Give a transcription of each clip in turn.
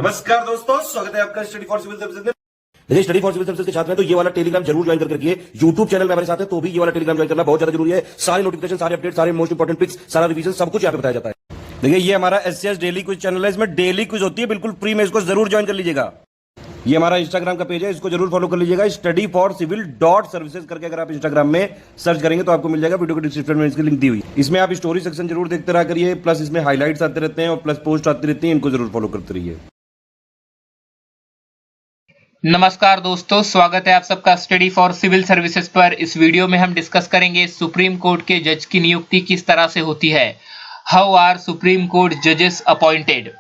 नमस्कार दोस्तों, स्वागत है आपका स्टडी फॉर सिविल सर्विसेज में। देखिए, स्टडी फॉर सिविल सर्विसेज के छात्र हैं तो ये वाला टेलीग्राम जरूर ज्वाइन करके रखिए। यूट्यूब चैनल में हमारे साथ है तो भी ये वाला टेलीग्राम ज्वाइन करना बहुत ज्यादा जरूरी है। सारे नोटिफिकेशन, सारे अपडेट, सारे मोस्ट इंपोर्टेंट पिक्स, सारा रिवीजन, सब कुछ यहाँ पे बताया जाता है। देखिए, ये हमारा एससीएस डेली क्विज चैनल है, इसमें डेली क्विज होती है, बिल्कुल फ्री में, इसको जरूर ज्वाइन कर लीजिएगा। ये हमारा इंस्टाग्राम का पेज है, इसको जरूर फॉलो कर लीजिएगा। स्टडी फॉर सिविल .सर्विसेज करके अगर आप इंस्टाग्राम में सर्च करेंगे तो आपको मिल जाएगा। वीडियो के डिस्क्रिप्शन में इसकी लिंक दी हुई। इसमें आप स्टोरी सेक्शन जरूर देखते रहा करिए, प्लस इसमें हाईलाइट्स आते रहते हैं और प्लस पोस्ट आती रहती है, इनको जरूर फॉलो करते रहिए। नमस्कार दोस्तों, स्वागत है आप सबका स्टडी फॉर सिविल सर्विसेज पर। इस वीडियो में हम डिस्कस करेंगे सुप्रीम कोर्ट के जज की नियुक्ति किस तरह से होती है। हाउ आर सुप्रीम कोर्ट जजेस अपॉइंटेड।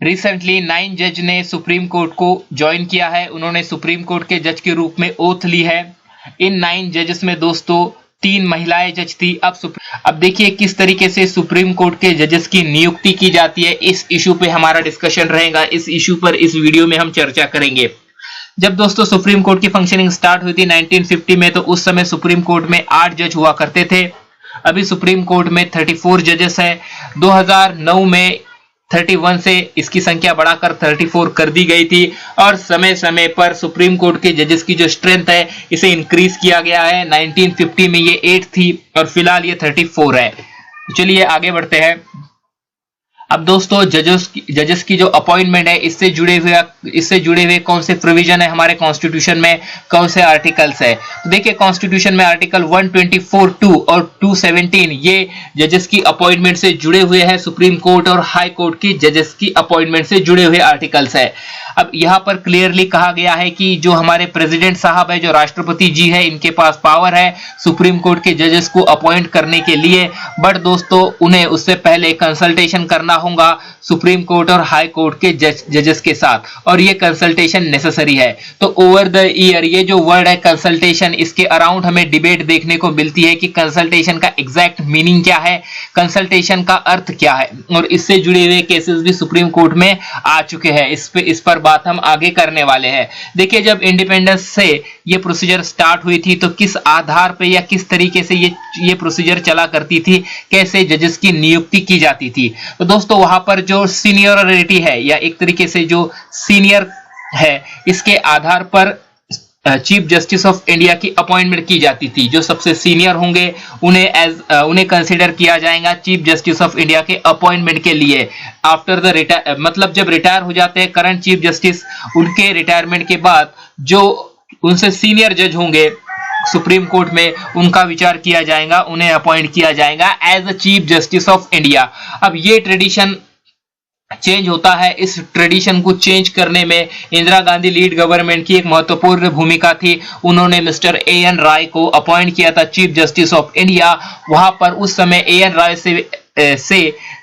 रिसेंटली 9 जज ने सुप्रीम कोर्ट को ज्वाइन किया है। उन्होंने सुप्रीम कोर्ट के जज के रूप में ओथ ली है। इन 9 जजेस में दोस्तों 3 महिलाएं जज थी। अब देखिए किस तरीके से सुप्रीम कोर्ट के जजेस की नियुक्ति की जाती है। इस इशू पे हमारा डिस्कशन रहेगा। इस इशू पर इस वीडियो में हम चर्चा करेंगे। जब दोस्तों सुप्रीम कोर्ट की फंक्शनिंग स्टार्ट हुई थी 1950 में, तो उस समय सुप्रीम कोर्ट में 8 जज हुआ करते थे। अभी सुप्रीम कोर्ट में 34 जजेस है। 2009 में 31 से इसकी संख्या बढ़ाकर 34 कर दी गई थी और समय समय पर सुप्रीम कोर्ट के जजेस की जो स्ट्रेंथ है इसे इंक्रीज किया गया है। 1950 में ये 8 थी और फिलहाल ये 34 है। चलिए आगे बढ़ते हैं। अब दोस्तों जजेस की जो अपॉइंटमेंट है इससे जुड़े हुए कौन से प्रोविजन है हमारे कॉन्स्टिट्यूशन में, कौन से आर्टिकल्स है। तो देखिए कॉन्स्टिट्यूशन में आर्टिकल 124(2) और 217 ये जजेस की अपॉइंटमेंट से जुड़े हुए हैं। सुप्रीम कोर्ट और हाई कोर्ट की जजेस की अपॉइंटमेंट से जुड़े हुए आर्टिकल्स है। अब यहाँ पर क्लियरली कहा गया है कि जो हमारे प्रेसिडेंट साहब है, जो राष्ट्रपति जी है, इनके पास पावर है सुप्रीम कोर्ट के जजेस को अपॉइंट करने के लिए। बट दोस्तों उन्हें उससे पहले कंसल्टेशन करना होगा सुप्रीम कोर्ट और हाई कोर्ट के जजेस के साथ, और ये कंसल्टेशन नेसेसरी है। तो ओवर द ईयर ये जो वर्ड है कंसल्टेशन, इसके अराउंड हमें डिबेट देखने को मिलती है कि कंसल्टेशन का एग्जैक्ट मीनिंग क्या है, कंसल्टेशन का अर्थ क्या है, और इससे जुड़े हुए केसेस भी सुप्रीम कोर्ट में आ चुके हैं। इस पर बात हम आगे करने वाले हैं। देखिए जब इंडिपेंडेंस से ये प्रोसीजर स्टार्ट हुई थी तो किस आधार पे या किस तरीके से ये प्रोसीजर चला करती थी, कैसे जजेस की नियुक्ति की जाती थी। तो दोस्तों वहां पर जो सीनियरिटी है या एक तरीके से जो सीनियर है, इसके आधार पर चीफ जस्टिस ऑफ इंडिया की अपॉइंटमेंट की जाती थी। जो सबसे सीनियर होंगे उन्हें कंसीडर किया जाएगा चीफ जस्टिस ऑफ इंडिया के अपॉइंटमेंट के लिए। आफ्टर द मतलब जब रिटायर हो जाते हैं करंट चीफ जस्टिस, उनके रिटायरमेंट के बाद जो उनसे सीनियर जज होंगे सुप्रीम कोर्ट में, उनका विचार किया जाएगा, उन्हें अपॉइंट किया जाएगा as a chief justice of India. अब ये ट्रेडिशन चेंज होता है। इस ट्रेडिशन को चेंज करने में इंदिरा गांधी लीड गवर्नमेंट की एक महत्वपूर्ण भूमिका थी। उन्होंने मिस्टर A.N. राय को अपॉइंट किया था चीफ जस्टिस ऑफ इंडिया। वहां पर उस समय A.N. राय से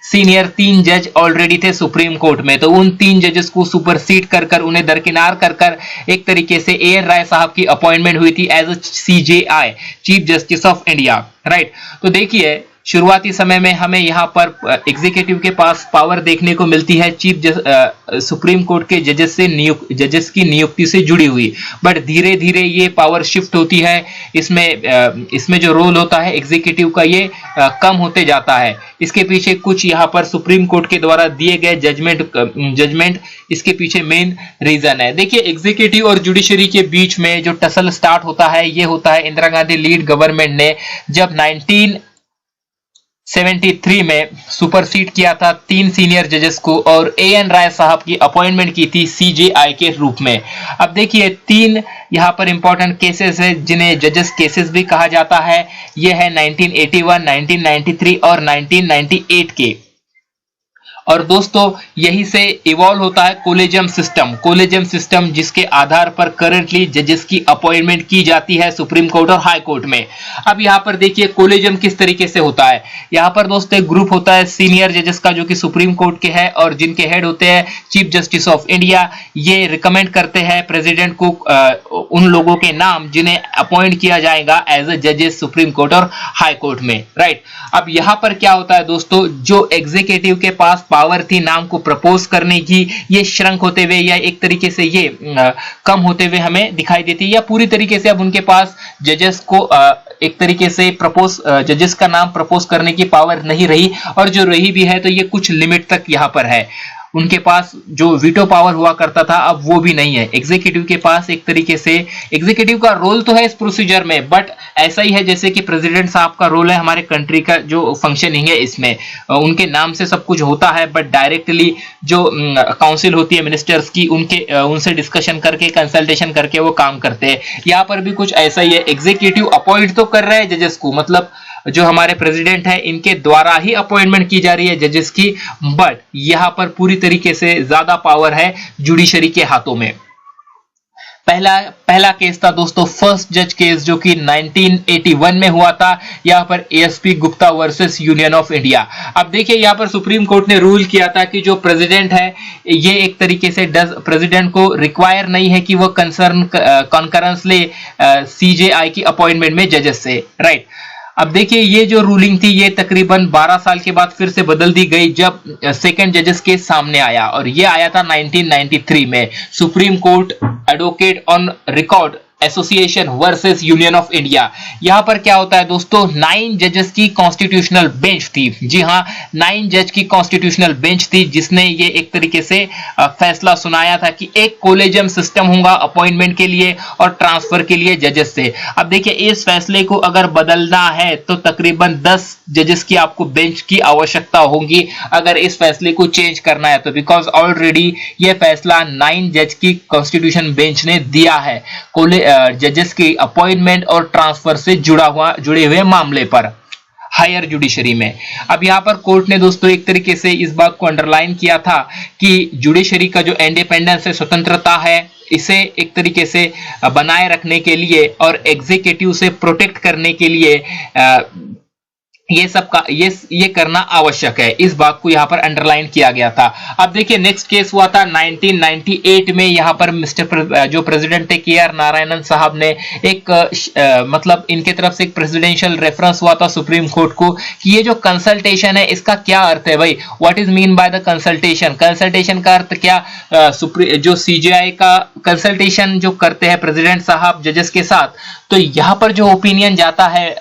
सीनियर 3 जज ऑलरेडी थे सुप्रीम कोर्ट में। तो उन 3 जजेस को सुपरसीड कर उन्हें दरकिनार कर एक तरिके से A.N. राय साहब की अपॉइंटमेंट हुई थी as a CJI, chief justice of India, right. तो देखिए शुरुआती समय में हमें यहाँ पर एग्जीक्यूटिव के पास पावर देखने को मिलती है सुप्रीम कोर्ट के जजेस की नियुक्ति से जुड़ी हुई। बट धीरे धीरे ये पावर शिफ्ट होती है। इसमें जो रोल होता है एग्जीक्यूटिव का ये कम होते जाता है। इसके पीछे कुछ यहाँ पर सुप्रीम कोर्ट के द्वारा दिए गए जजमेंट इसके पीछे मेन रीजन है। देखिए एग्जीक्यूटिव और जुडिशरी के बीच में जो टसल स्टार्ट होता है ये होता है इंदिरा गांधी लीड गवर्नमेंट ने जब 1973 में सुपरसीड किया था 3 सीनियर जजेस को और A.N. राय साहब की अपॉइंटमेंट की थी CJI के रूप में। अब देखिए 3 यहाँ पर इंपॉर्टेंट केसेस है जिन्हें जजेस केसेस भी कहा जाता है। ये है 1981, 1993 और 1998 के। और दोस्तों यही से इवॉल्व होता है कोलेजियम सिस्टम जिसके आधार पर करंटली जजेस की अपॉइंटमेंट की जाती है सुप्रीम कोर्ट और हाई कोर्ट में। अब यहाँ पर देखिए कोलेजियम किस तरीके से होता है। यहाँ पर दोस्तों एक ग्रुप होता है सीनियर जजेस का जो कि सुप्रीम कोर्ट के है और जिनके हेड होते हैं चीफ जस्टिस ऑफ इंडिया। ये रिकमेंड करते हैं प्रेसिडेंट को उन लोगों के नाम जिन्हें अपॉइंट किया जाएगा एज अ जजेस सुप्रीम कोर्ट और हाई कोर्ट में, राइट। अब यहाँ पर क्या होता है दोस्तों, जो एग्जीक्यूटिव के पास पावर थी नाम को प्रपोज करने की, ये श्रंक होते हुए या एक तरीके से ये कम होते हुए हमें दिखाई देती है, या पूरी तरीके से अब उनके पास जजेस को एक तरीके से जजेस का नाम प्रपोज करने की पावर नहीं रही, और जो रही भी है तो ये कुछ लिमिट तक यहाँ पर है। उनके पास जो वीटो पावर हुआ करता था अब वो भी नहीं है। एग्जीक्यूटिव के पास एक तरीके से एग्जीक्यूटिव का रोल तो है इस प्रोसीजर में, बट ऐसा ही है जैसे कि प्रेसिडेंट साहब का रोल है हमारे कंट्री का जो फंक्शनिंग है इसमें, उनके नाम से सब कुछ होता है, बट डायरेक्टली जो काउंसिल होती है मिनिस्टर्स की उनसे डिस्कशन करके कंसल्टेशन करके वो काम करते हैं। यहाँ पर भी कुछ ऐसा ही है, एग्जीक्यूटिव अपॉइंट तो कर रहे हैं जजेस को, मतलब जो हमारे प्रेसिडेंट है इनके द्वारा ही अपॉइंटमेंट की जा रही है जजेस की, बट यहां पर पूरी तरीके से ज्यादा पावर है जुडिशरी के हाथों में। पहला केस था दोस्तों फर्स्ट जज केस जो कि 1981 में हुआ था, यहां पर ASP Gupta versus union of India. अब देखिए यहां पर सुप्रीम कोर्ट ने रूल किया था कि जो प्रेसिडेंट है ये एक तरीके से प्रेसिडेंट को रिक्वायर नहीं है कि वो कॉन्करेंस ले सीजेआई की अपॉइंटमेंट में जजेस से, राइट। अब देखिए ये जो रूलिंग थी ये तकरीबन 12 साल के बाद फिर से बदल दी गई जब सेकंड जजेस केस सामने आया, और ये आया था 1993 में, supreme court advocate on record association versus union of India. यहां पर क्या होता है दोस्तों, 9 जजेस की कॉन्स्टिट्यूशनल बेंच थी, जी हां 9 जज की कॉन्स्टिट्यूशनल बेंच थी जिसने ये एक तरीके से फैसला सुनाया था कि एक कोलेजियम सिस्टम होगा अपॉइंटमेंट के लिए और ट्रांसफर के लिए जजेस से। अब देखिए इस फैसले को अगर बदलना है तो तकरीबन 10 जजेस की आपको बेंच की आवश्यकता होगी अगर इस फैसले को चेंज करना है तो, बिकॉज ऑलरेडी ये फैसला 9 जज की कॉन्स्टिट्यूशन बेंच ने दिया है जजेस की अपॉइंटमेंट और ट्रांसफर से जुड़े हुए मामले पर हायर जुडिशरी में। अब यहां पर कोर्ट ने दोस्तों एक तरीके से इस बात को अंडरलाइन किया था कि जुडिशरी का जो इंडिपेंडेंस है, स्वतंत्रता है, इसे एक तरीके से बनाए रखने के लिए और एग्जीक्यूटिव से प्रोटेक्ट करने के लिए ये सब का ये करना आवश्यक है, इस बात को यहां पर अंडरलाइन किया गया था। अब देखिए नेक्स्ट केस हुआ था 1998 में, यहां पर जो प्रेसिडेंट थे के आर नारायणन साहब ने एक मतलब इनके तरफ से एक प्रेसिडेंशियल रेफरेंस हुआ था सुप्रीम कोर्ट को कि ये जो कंसल्टेशन है इसका क्या अर्थ है भाई, what is mean by the consultation. Consultation का अर्थ क्या, जो सीजेआई का कंसल्टेशन जो करते हैं प्रेसिडेंट साहब जजेस के साथ, तो यहां पर जो ओपिनियन जाता है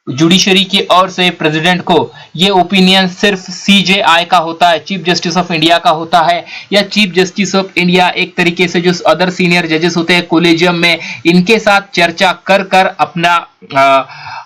जुडिशरी की ओर से प्रेसिडेंट को, ये ओपिनियन सिर्फ सीजेआई का होता है, चीफ जस्टिस ऑफ इंडिया का होता है, या चीफ जस्टिस ऑफ इंडिया एक तरीके से जो अदर सीनियर जजेस होते हैं कोलेजियम में, इनके साथ चर्चा कर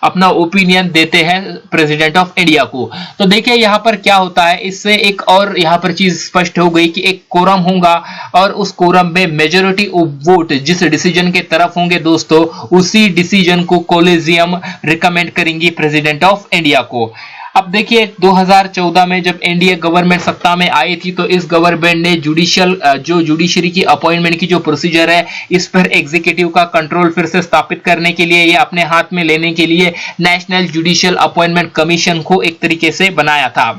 अपना ओपिनियन देते हैं प्रेसिडेंट ऑफ इंडिया को। तो देखिए यहां पर क्या होता है, इससे एक और यहां पर चीज स्पष्ट हो गई कि एक कोरम होगा और उस कोरम में मेजॉरिटी ऑफ वोट जिस डिसीजन के तरफ होंगे दोस्तों, उसी डिसीजन को कोलेजियम रिकमेंड करेंगी प्रेसिडेंट ऑफ इंडिया को। अब देखिए 2014 में जब एनडीए गवर्नमेंट सत्ता में आई थी तो इस गवर्नमेंट ने जुडिशरी की अपॉइंटमेंट की जो प्रोसीजर है इस पर एग्जीक्यूटिव का कंट्रोल फिर से स्थापित करने के लिए, ये अपने हाथ में लेने के लिए नेशनल जुडिशियल अपॉइंटमेंट कमीशन को एक तरीके से बनाया था।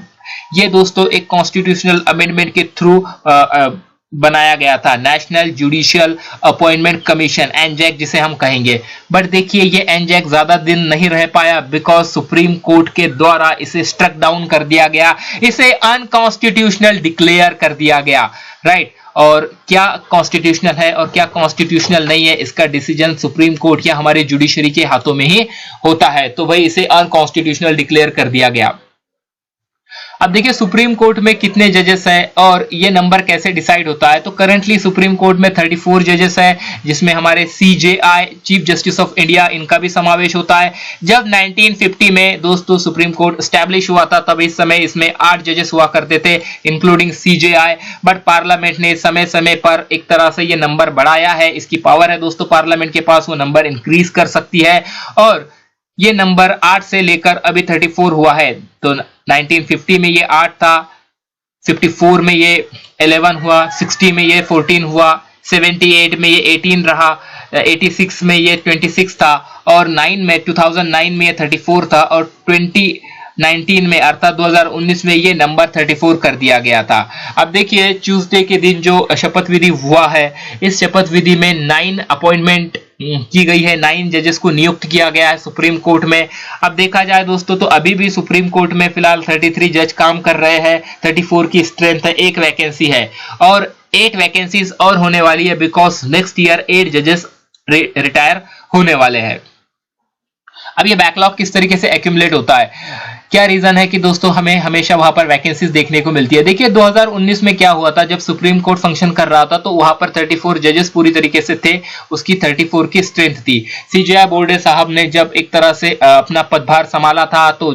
ये दोस्तों एक कॉन्स्टिट्यूशनल अमेंडमेंट के थ्रू बनाया गया था, नेशनल जुडिशियल अपॉइंटमेंट कमीशन, एनजैक जिसे हम कहेंगे। बट देखिए ये एनजैक ज्यादा दिन नहीं रह पाया बिकॉज सुप्रीम कोर्ट के द्वारा इसे स्ट्रक डाउन कर दिया गया, इसे अनकॉन्स्टिट्यूशनल डिक्लेयर कर दिया गया, राइट। और क्या कॉन्स्टिट्यूशनल है और क्या कॉन्स्टिट्यूशनल नहीं है इसका डिसीजन सुप्रीम कोर्ट या हमारे जुडिशरी के हाथों में ही होता है, तो भाई इसे अनकॉन्स्टिट्यूशनल डिक्लेयर कर दिया गया। अब देखिए सुप्रीम कोर्ट में कितने जजेस हैं और ये नंबर कैसे डिसाइड होता है, तो करंटली सुप्रीम कोर्ट में 34 जजेस हैं जिसमें हमारे CJI chief justice of India इनका भी समावेश होता है। जब 1950 में दोस्तों सुप्रीम कोर्ट एस्टैब्लिश हुआ था तब इस समय इसमें 8 जजेस हुआ करते थे इंक्लूडिंग सीजेआई, बट पार्लियामेंट ने समय समय पर एक तरह से ये नंबर बढ़ाया है, इसकी पावर है दोस्तों पार्लियामेंट के पास, वो नंबर इंक्रीज कर सकती है और ये नंबर 8 से लेकर अभी 34 हुआ है। तो 1950 में ये 8 था, 54 में ये 11 हुआ, 60 में ये 14 हुआ, 78 में ये 18 रहा, 86 में ये 26 था और 2009 में ये 34 था और 2019 में अर्थात 2019 में ये नंबर 34 कर दिया गया था। अब देखिए ट्यूसडे के दिन जो शपथ विधि हुआ है, इस शपथ विधि में 9 अपॉइंटमेंट की गई है, 9 जजेस को नियुक्त किया गया है सुप्रीम कोर्ट में। अब देखा जाए दोस्तों तो अभी भी सुप्रीम कोर्ट में फिलहाल 33 जज काम कर रहे हैं, 34 की स्ट्रेंथ है, 1 वैकेंसी है और 8 वैकेंसीज और होने वाली है बिकॉज नेक्स्ट ईयर 8 जजेस रिटायर होने वाले हैं। अब ये बैकलॉग किस तरीके से एक्यूमुलेट होता है, क्या रीजन है कि दोस्तों हमें हमेशा वहां पर वैकेंसीज देखने को मिलती है। देखिए 2019 में क्या हुआ था, जब सुप्रीम कोर्ट फंक्शन कर रहा था तो वहां पर 34 जजेस पूरी तरीके से थे, उसकी 34 की स्ट्रेंथ थी। सीजेआई बोर्डे साहब ने जब एक तरह से अपना पदभार संभाला था तो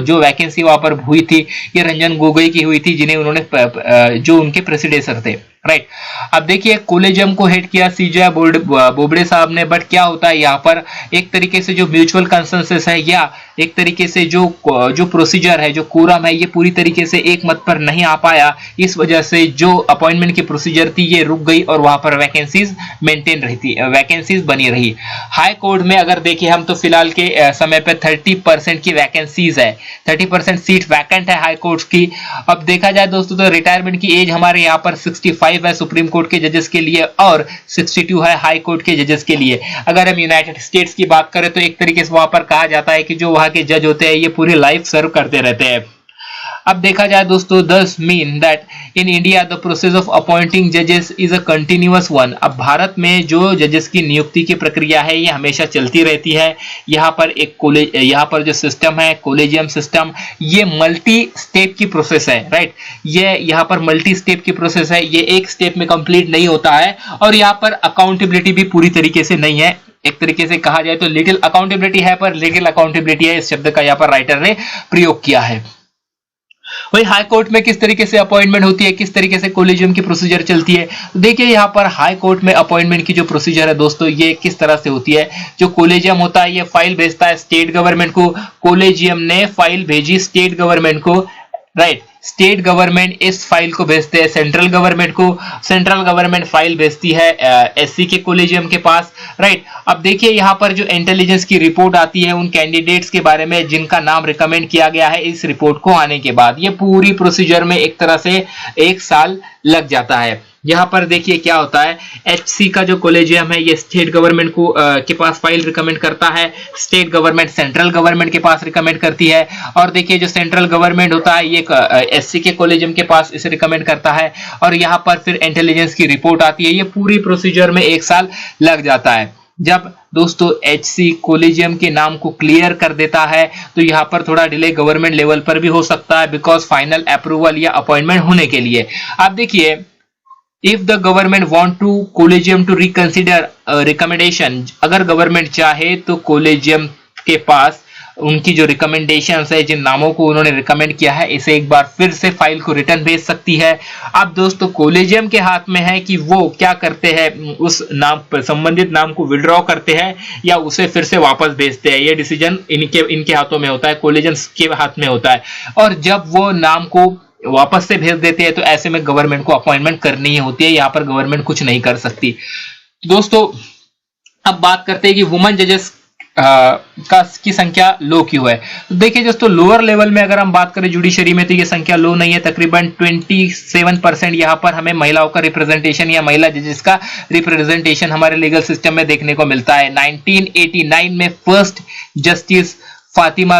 जो वैकेंसी वहां पर हुई थी ये रंजन गोगोई की हुई थी, जिन्हें उन्होंने जो उनके प्रेसिडेंसर थे, राइट। अब देखिए कोलेजियम को हेड किया सीजेआई बोबड़े साहब ने, बट क्या होता है यहाँ पर एक तरीके से जो म्यूचुअल कंसेंसस है या एक तरीके से जो प्रोसीजर है, जो कोरम है, ये पूरी तरीके से एक मत पर नहीं आ पाया। इस वजह से जो अपॉइंटमेंट की प्रोसीजर थी ये रुक गई और वहां पर वैकेंसीज मेंटेन रही थी, वैकेंसीज बनी रही। हाई कोर्ट में अगर देखिए हम तो फिलहाल के समय पे 30% की वैकेंसीज है, 30% सीट वैकेंट है हाई कोर्ट की। अब देखा जाए दोस्तों तो रिटायरमेंट की एज हमारे यहाँ पर 65 है सुप्रीम कोर्ट के जजेस के लिए और 62 है हाई कोर्ट के जजेस के लिए। अगर हम यूनाइटेड स्टेट्स की बात करें तो एक तरीके से वहां पर कहा जाता है कि जो वहां के जज होते हैं ये पूरी लाइफ सर्व करते रहते हैं। अब देखा जाए दोस्तों, दस mean that in India the process of appointing जजेस इज अ कंटिन्यूअस वन। अब भारत में जो जजेस की नियुक्ति की प्रक्रिया है ये हमेशा चलती रहती है। यहाँ पर जो सिस्टम है कोलेजियम सिस्टम, ये मल्टी स्टेप की प्रोसेस है, राइट। ये यहाँ पर मल्टी स्टेप की प्रोसेस है, ये एक स्टेप में कंप्लीट नहीं होता है और यहाँ पर अकाउंटेबिलिटी भी पूरी तरीके से नहीं है। एक तरीके से कहा जाए तो लिटिल अकाउंटेबिलिटी है पर लिटिल अकाउंटेबिलिटी है, इस शब्द का यहाँ पर राइटर ने प्रयोग किया है। वही हाई कोर्ट में किस तरीके से अपॉइंटमेंट होती है, किस तरीके से कोलेजियम की प्रोसीजर चलती है, तो देखिए यहाँ पर हाई कोर्ट में अपॉइंटमेंट की जो प्रोसीजर है दोस्तों ये किस तरह से होती है। जो कोलेजियम होता है ये फाइल भेजता है स्टेट गवर्नमेंट को, कोलेजियम ने फाइल भेजी स्टेट गवर्नमेंट को, राइट। स्टेट गवर्नमेंट इस फाइल को भेजते हैं सेंट्रल गवर्नमेंट को, सेंट्रल गवर्नमेंट फाइल भेजती है एससी के कोलेजियम के पास, राइट। अब देखिए यहाँ पर जो इंटेलिजेंस की रिपोर्ट आती है उन कैंडिडेट्स के बारे में जिनका नाम रिकमेंड किया गया है इस रिपोर्ट को आने के बाद, ये पूरी प्रोसीजर में एक तरह से 1 साल लग जाता है। यहाँ पर देखिए क्या होता है, एचसी का जो कोलेजियम है ये स्टेट गवर्नमेंट को के पास फाइल रिकमेंड करता है, स्टेट गवर्नमेंट सेंट्रल गवर्नमेंट के पास रिकमेंड करती है और देखिए जो सेंट्रल गवर्नमेंट होता है ये एससी के कोलेजियम के पास इसे रिकमेंड करता है और यहाँ पर फिर इंटेलिजेंस की रिपोर्ट आती है। ये पूरी प्रोसीजर में 1 साल लग जाता है। जब दोस्तों एचसी कोलेजियम के नाम को क्लियर कर देता है तो यहाँ पर थोड़ा डिले गवर्नमेंट लेवल पर भी हो सकता है, बिकॉज फाइनल अप्रूवल या अपॉइंटमेंट होने के लिए। आप देखिए if the government want to collegium to reconsider recommendation, अगर गवर्नमेंट चाहे तो कोलेजियम के पास उनकी जो रिकमेंडेशंस है, जिन नामों को उन्होंने रिकमेंड किया है, इसे एक बार फिर से फाइल को रिटर्न भेज सकती है। अब दोस्तों कोलेजियम के हाथ में है कि वो क्या करते हैं, उस नाम पर संबंधित नाम को विड्रॉ करते हैं या उसे फिर से वापस भेजते हैं। ये डिसीजन इनके हाथों में होता है, कोलेजियम के हाथ में होता है। और जब वो नाम को वापस से भेज देते हैं तो ऐसे में गवर्नमेंट को अपॉइंटमेंट करनी ही होती है, यहाँ पर गवर्नमेंट कुछ नहीं कर सकती। दोस्तों अब बात करते हैं कि वुमेन जजेस की संख्या लो क्यों है। तो देखिए दोस्तों लोअर लेवल में अगर हम बात करें जुडिशरी में तो ये संख्या लो नहीं है, तकरीबन 27% यहाँ पर हमें महिलाओं का रिप्रेजेंटेशन या महिला जजेस का रिप्रेजेंटेशन हमारे लीगल सिस्टम में देखने को मिलता है। 1989 में फर्स्ट जस्टिस फातिमा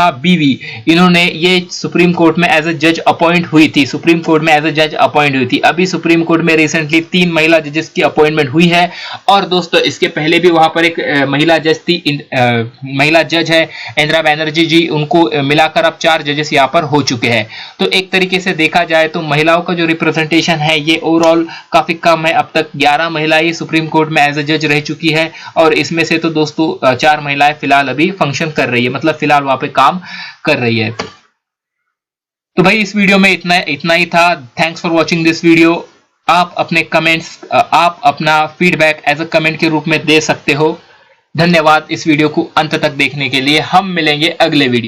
बीवी इन्होंने ये सुप्रीम कोर्ट में एज अ जज अपॉइंट हुई थी, सुप्रीम कोर्ट में एज अ जज अपॉइंट हुई थी। अभी सुप्रीम कोर्ट में रिसेंटली 3 महिला जजेस की अपॉइंटमेंट हुई है और दोस्तों इसके पहले भी वहां पर एक महिला जज थी, महिला जज है इंदिरा बनर्जी जी, उनको मिलाकर अब 4 जजेस यहाँ पर हो चुके हैं। तो एक तरीके से देखा जाए तो महिलाओं का जो रिप्रेजेंटेशन है ये ओवरऑल काफी कम है। अब तक 11 महिलाएं सुप्रीम कोर्ट में एज अ जज रह चुकी है और इसमें से तो दोस्तों 4 महिलाएं फिलहाल अभी फंक्शन कर रही है, मतलब फिलहाल वहां पे काम कर रही है। तो भाई इस वीडियो में इतना ही था। Thanks for watching this video. आप अपने कमेंट्स, आप अपना फीडबैक एज अ कमेंट के रूप में दे सकते हो। धन्यवाद इस वीडियो को अंत तक देखने के लिए। हम मिलेंगे अगले वीडियो।